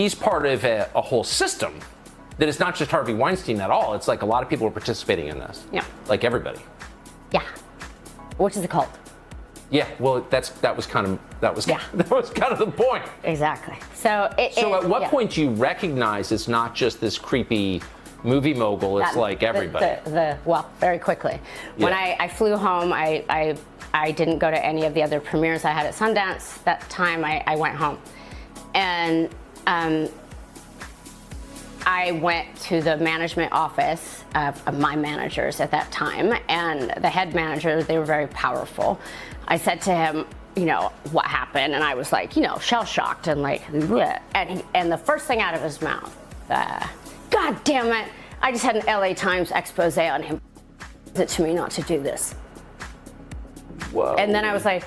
he's part of a whole system that is not just Harvey Weinstein at all. It's like a lot of people are participating in this. Yeah. Like everybody. Yeah. Which is a cult. Yeah, well, that was kind of the point. Exactly. So at what point do you recognize it's not just this creepy movie mogul? It's like everybody. Well, very quickly. Yeah. When I flew home, I didn't go to any of the other premieres I had at Sundance. That time, I went home, and I went to the management office of my managers at that time, and the head manager, they were very powerful. I said to him, you know, what happened? And I was like, you know, shell-shocked and like, bleh. And the first thing out of his mouth, God damn it, I just had an LA Times expose on him. It to me not to do this. Whoa. And then I was like,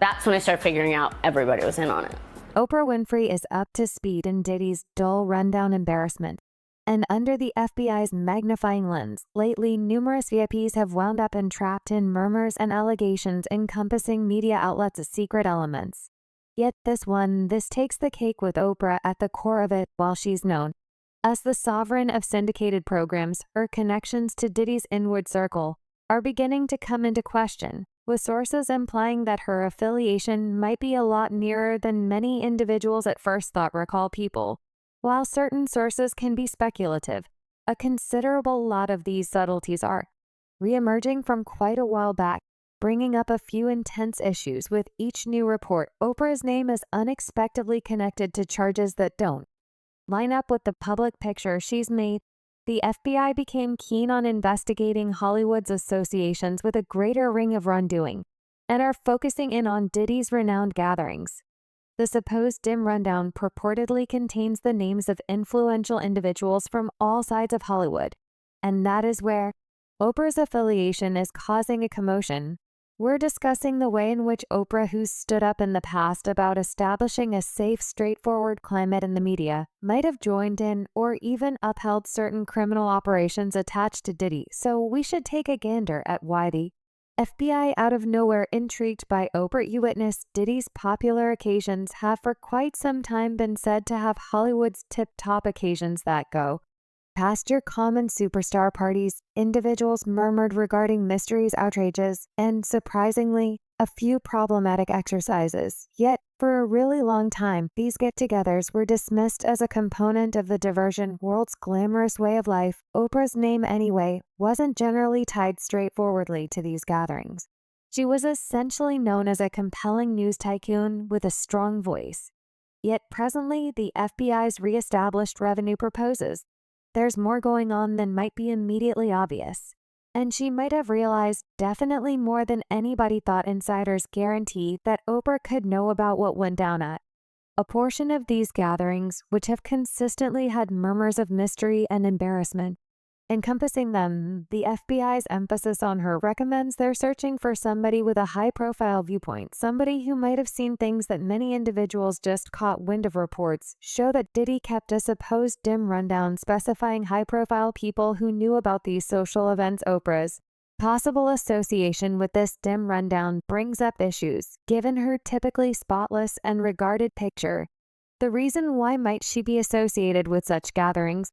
that's when I started figuring out everybody was in on it. Oprah Winfrey is up to speed in Diddy's dull rundown embarrassment. And under the FBI's magnifying lens, lately numerous VIPs have wound up entrapped in murmurs and allegations encompassing media outlets' secret elements. Yet this takes the cake with Oprah at the core of it while she's known. As the sovereign of syndicated programs, her connections to Diddy's inward circle are beginning to come into question, with sources implying that her affiliation might be a lot nearer than many individuals at first thought recall people. While certain sources can be speculative, a considerable lot of these subtleties are re-emerging from quite a while back, bringing up a few intense issues with each new report. Oprah's name is unexpectedly connected to charges that don't line up with the public picture she's made. The FBI became keen on investigating Hollywood's associations with a greater ring of wrongdoing and are focusing in on Diddy's renowned gatherings. The supposed dim rundown purportedly contains the names of influential individuals from all sides of Hollywood, and that is where Oprah's affiliation is causing a commotion. We're discussing the way in which Oprah, who's stood up in the past about establishing a safe, straightforward climate in the media, might have joined in or even upheld certain criminal operations attached to Diddy, so we should take a gander at why the FBI out of nowhere intrigued by Oprah. You witness Diddy's popular occasions have for quite some time been said to have Hollywood's tip-top occasions that go past your common superstar parties. Individuals murmured regarding mysteries, outrages, and surprisingly, a few problematic exercises. Yet, for a really long time, these get-togethers were dismissed as a component of the diversion world's glamorous way of life. Oprah's name, anyway, wasn't generally tied straightforwardly to these gatherings. She was essentially known as a compelling news tycoon with a strong voice. Yet presently, the FBI's re-established revenue proposes there's more going on than might be immediately obvious. And she might have realized definitely more than anybody thought. Insiders guarantee that Oprah could know about what went down at a portion of these gatherings, which have consistently had murmurs of mystery and embarrassment encompassing them. The FBI's emphasis on her recommends they're searching for somebody with a high-profile viewpoint, somebody who might have seen things that many individuals just caught wind of. Reports show that Diddy kept a supposed dim rundown specifying high-profile people who knew about these social events. Oprah's possible association with this dim rundown brings up issues, given her typically spotless and regarded picture. The reason why might she be associated with such gatherings?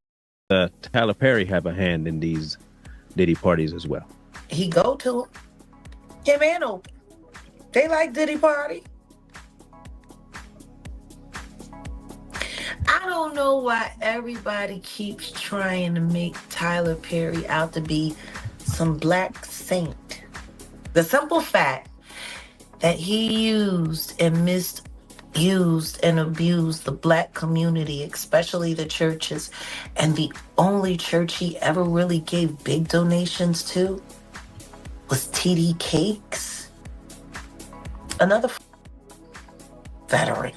Tyler Perry have a hand in these Diddy parties as well. He go to him and Oprah. They like Diddy party. I don't know why everybody keeps trying to make Tyler Perry out to be some black saint. The simple fact that he used and misused and abused the black community, especially the churches, and the only church he ever really gave big donations to was TD Cakes, another veteran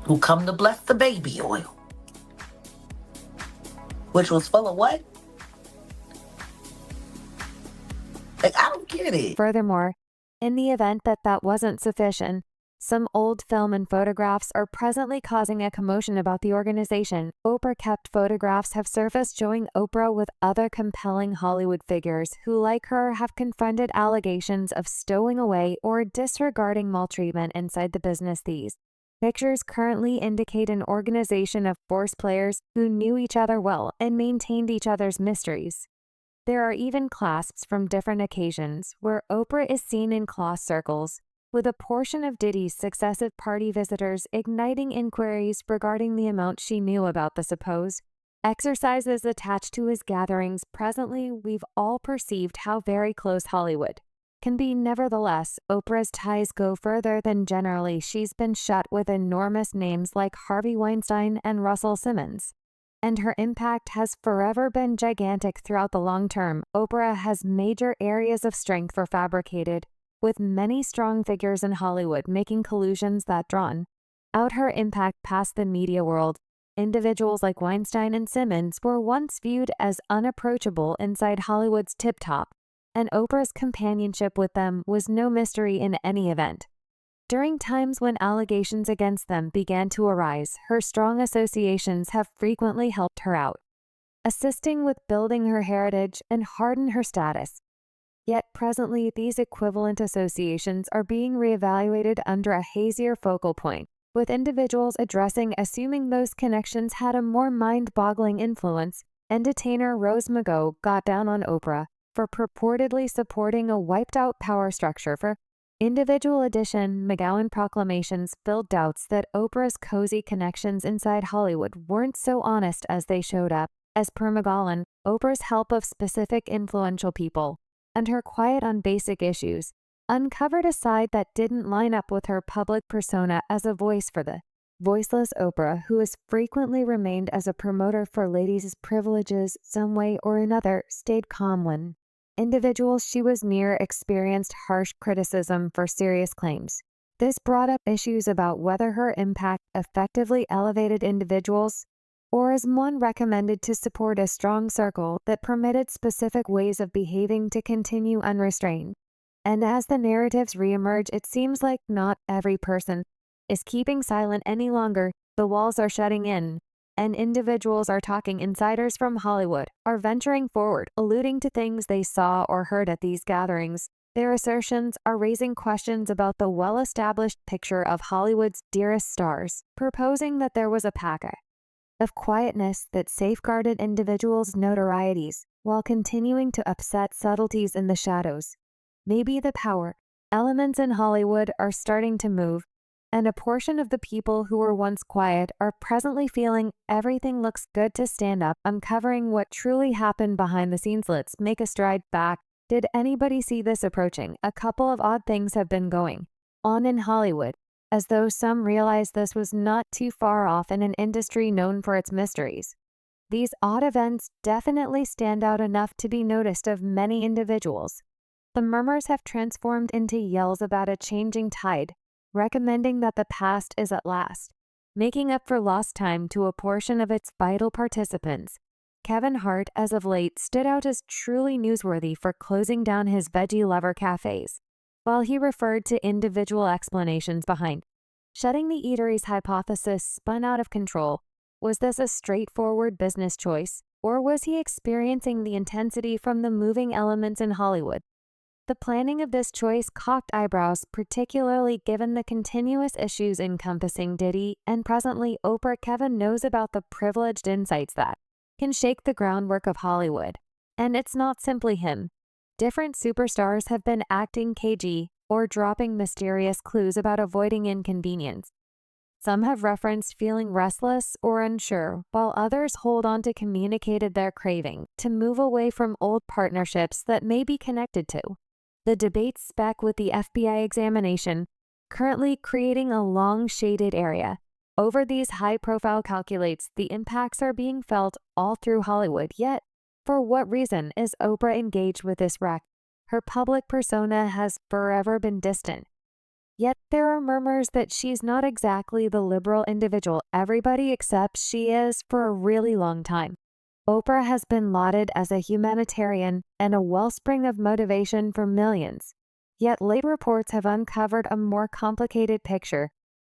who come to bless the baby oil, which was full of what? Like, I don't get it. Furthermore, in the event that that wasn't sufficient, some old film and photographs are presently causing a commotion about the organization. Oprah-kept photographs have surfaced showing Oprah with other compelling Hollywood figures who, like her, have confronted allegations of stowing away or disregarding maltreatment inside the business. These Pictures currently indicate an organization of force players who knew each other well and maintained each other's mysteries. There are even clasps from different occasions where Oprah is seen in cloth circles, with a portion of Diddy's successive party visitors igniting inquiries regarding the amount she knew about the supposed exercises attached to his gatherings. Presently, we've all perceived how very close Hollywood can be. Nevertheless, Oprah's ties go further than generally she's been shut with enormous names like Harvey Weinstein and Russell Simmons, and her impact has forever been gigantic throughout the long term. Oprah has major areas of strength for fabricated, with many strong figures in Hollywood making collusions that drawn out her impact past the media world. Individuals like Weinstein and Simmons were once viewed as unapproachable inside Hollywood's tip-top, and Oprah's companionship with them was no mystery in any event. During times when allegations against them began to arise, her strong associations have frequently helped her out, assisting with building her heritage and harden her status. Yet presently, these equivalent associations are being reevaluated under a hazier focal point, with individuals assuming those connections had a more mind-boggling influence. Entertainer Rose McGough got down on Oprah for purportedly supporting a wiped-out power structure for individual edition. McGowan proclamations filled doubts that Oprah's cozy connections inside Hollywood weren't so honest as they showed up. As per McGowan, Oprah's help of specific influential people and her quiet on basic issues uncovered a side that didn't line up with her public persona as a voice for the voiceless Oprah, who has frequently remained as a promoter for ladies' privileges. Some way or another stayed calm when individuals she was near experienced harsh criticism for serious claims. This brought up issues about whether her impact effectively elevated individuals, or as one recommended to support a strong circle that permitted specific ways of behaving to continue unrestrained. And as the narratives reemerge, it seems like not every person is keeping silent any longer. The walls are shutting in, and individuals are talking. Insiders from Hollywood are venturing forward, alluding to things they saw or heard at these gatherings. Their assertions are raising questions about the well-established picture of Hollywood's dearest stars, proposing that there was a packet of quietness that safeguarded individuals' notorieties while continuing to upset subtleties in the shadows. Maybe the power elements in Hollywood are starting to move, and a portion of the people who were once quiet are presently feeling everything looks good to stand up, uncovering what truly happened behind the scenes. Let's make a stride back. Did anybody see this approaching? A couple of odd things have been going on in Hollywood, as though some realized this was not too far off in an industry known for its mysteries. These odd events definitely stand out enough to be noticed of many individuals. The murmurs have transformed into yells about a changing tide, recommending that the past is at last making up for lost time to a portion of its vital participants. Kevin Hart, as of late, stood out as truly newsworthy for closing down his veggie lover cafes, while he referred to individual explanations behind shutting the eateries. Hypothesis spun out of control. Was this a straightforward business choice, or was he experiencing the intensity from the moving elements in Hollywood? The planning of this choice cocked eyebrows, particularly given the continuous issues encompassing Diddy and presently Oprah. Kevin knows about the privileged insights that can shake the groundwork of Hollywood. And it's not simply him. Different superstars have been acting cagey or dropping mysterious clues about avoiding inconvenience. Some have referenced feeling restless or unsure, while others hold on to communicated their craving to move away from old partnerships that may be connected to the debate spec with the FBI examination, currently creating a long shaded area over these high-profile calculates. The impacts are being felt all through Hollywood. Yet, for what reason is Oprah engaged with this wreck? Her public persona has forever been distant. Yet there are murmurs that she's not exactly the liberal individual everybody accepts she is for a really long time. Oprah has been lauded as a humanitarian and a wellspring of motivation for millions. Yet late reports have uncovered a more complicated picture.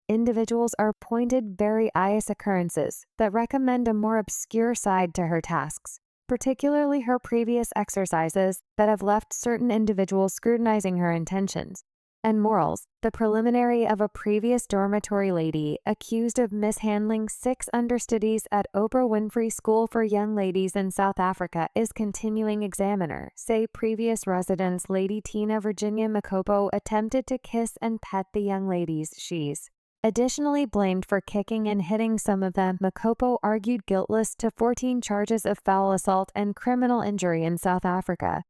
Individuals are pointed various occurrences that recommend a more obscure side to her tasks, particularly her previous exercises that have left certain individuals scrutinizing her intentions. and morals, the preliminary of a previous dormitory lady accused of mishandling 6 understudies at Oprah Winfrey School for Young Ladies in South Africa is continuing. Examiner say previous residents Lady Tina Virginia Makopo attempted to kiss and pet the young ladies. She's additionally blamed for kicking and hitting some of them. Makopo argued guiltless to 14 charges of foul assault and criminal injury in South Africa.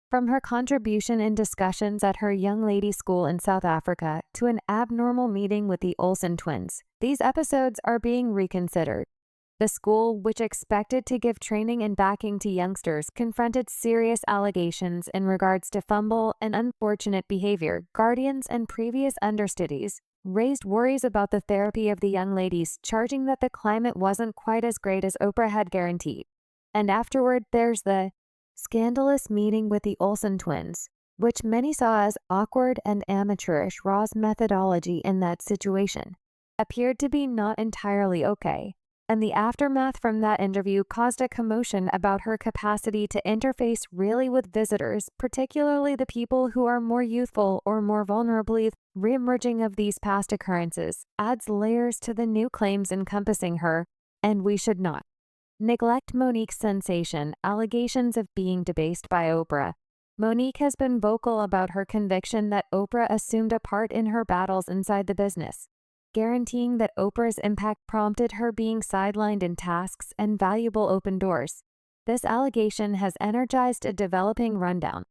From her contribution in discussions at her young lady school in South Africa to an abnormal meeting with the Olsen twins, these episodes are being reconsidered. The school, which expected to give training and backing to youngsters, confronted serious allegations in regards to fumble and unfortunate behavior. Guardians and previous understudies raised worries about the therapy of the young ladies, charging that the climate wasn't quite as great as Oprah had guaranteed. And afterward, there's the scandalous meeting with the Olsen twins, which many saw as awkward and amateurish. Raw's methodology in that situation appeared to be not entirely okay, and the aftermath from that interview caused a commotion about her capacity to interface really with visitors, particularly the people who are more youthful or more vulnerably. Re-emerging of these past occurrences adds layers to the new claims encompassing her, and we should not neglect Monique's sensation, allegations of being debased by Oprah. Monique has been vocal about her conviction that Oprah assumed a part in her battles inside the business, guaranteeing that Oprah's impact prompted her being sidelined in tasks and valuable open doors. This allegation has energized a developing rundown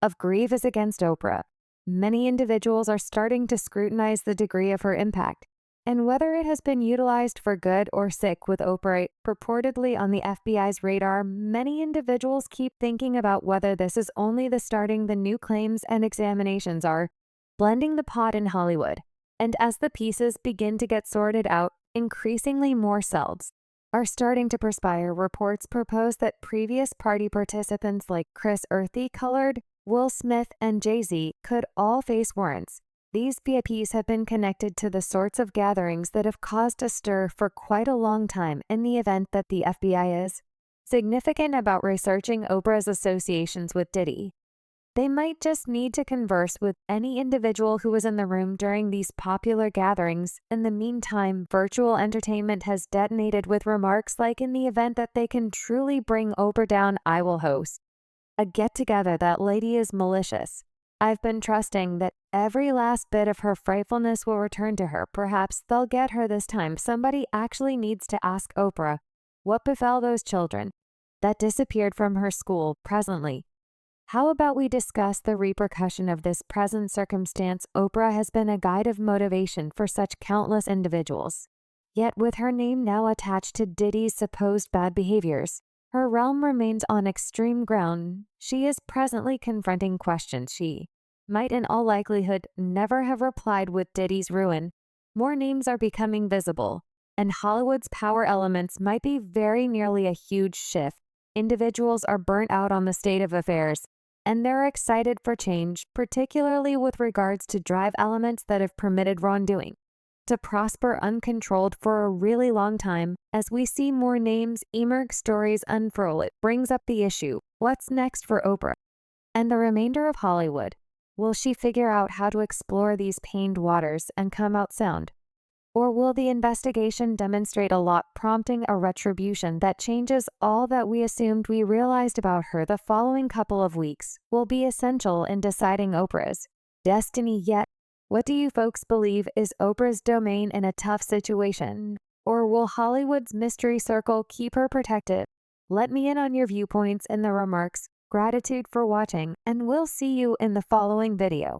of grievances against Oprah. Many individuals are starting to scrutinize the degree of her impact and whether it has been utilized for good or sick. With Oprah purportedly on the FBI's radar, many individuals keep thinking about whether this is only the starting. The new claims and examinations are blending the pot in Hollywood. And as the pieces begin to get sorted out, increasingly more selves are starting to perspire. Reports propose that previous party participants like Chris Earthy Colored, Will Smith, and Jay-Z could all face warrants. These VIPs have been connected to the sorts of gatherings that have caused a stir for quite a long time. In the event that the FBI is significant about researching Oprah's associations with Diddy, they might just need to converse with any individual who was in the room during these popular gatherings. In the meantime, virtual entertainment has detonated with remarks like, in the event that they can truly bring Oprah down, I will host a get-together. That lady is malicious. I've been trusting that every last bit of her frightfulness will return to her. Perhaps they'll get her this time. Somebody actually needs to ask Oprah what befell those children that disappeared from her school presently. How about we discuss the repercussion of this present circumstance? Oprah has been a guide of motivation for such countless individuals. Yet with her name now attached to Diddy's supposed bad behaviors, her realm remains on extreme ground. She is presently confronting questions she might in all likelihood never have replied. With Diddy's ruin, more names are becoming visible, and Hollywood's power elements might be very nearly a huge shift. Individuals are burnt out on the state of affairs, and they're excited for change, particularly with regards to drive elements that have permitted wrongdoing to prosper uncontrolled for a really long time. As we see more names emerge, stories unfurl, it brings up the issue: what's next for Oprah and the remainder of Hollywood? Will she figure out how to explore these pained waters and come out sound? Or will the investigation demonstrate a lot, prompting a retribution that changes all that we assumed we realized about her? The following couple of weeks will be essential in deciding Oprah's destiny. Yet, what do you folks believe? Is Oprah's domain in a tough situation? Or will Hollywood's mystery circle keep her protected? Let me in on your viewpoints in the remarks. Gratitude for watching, and we'll see you in the following video.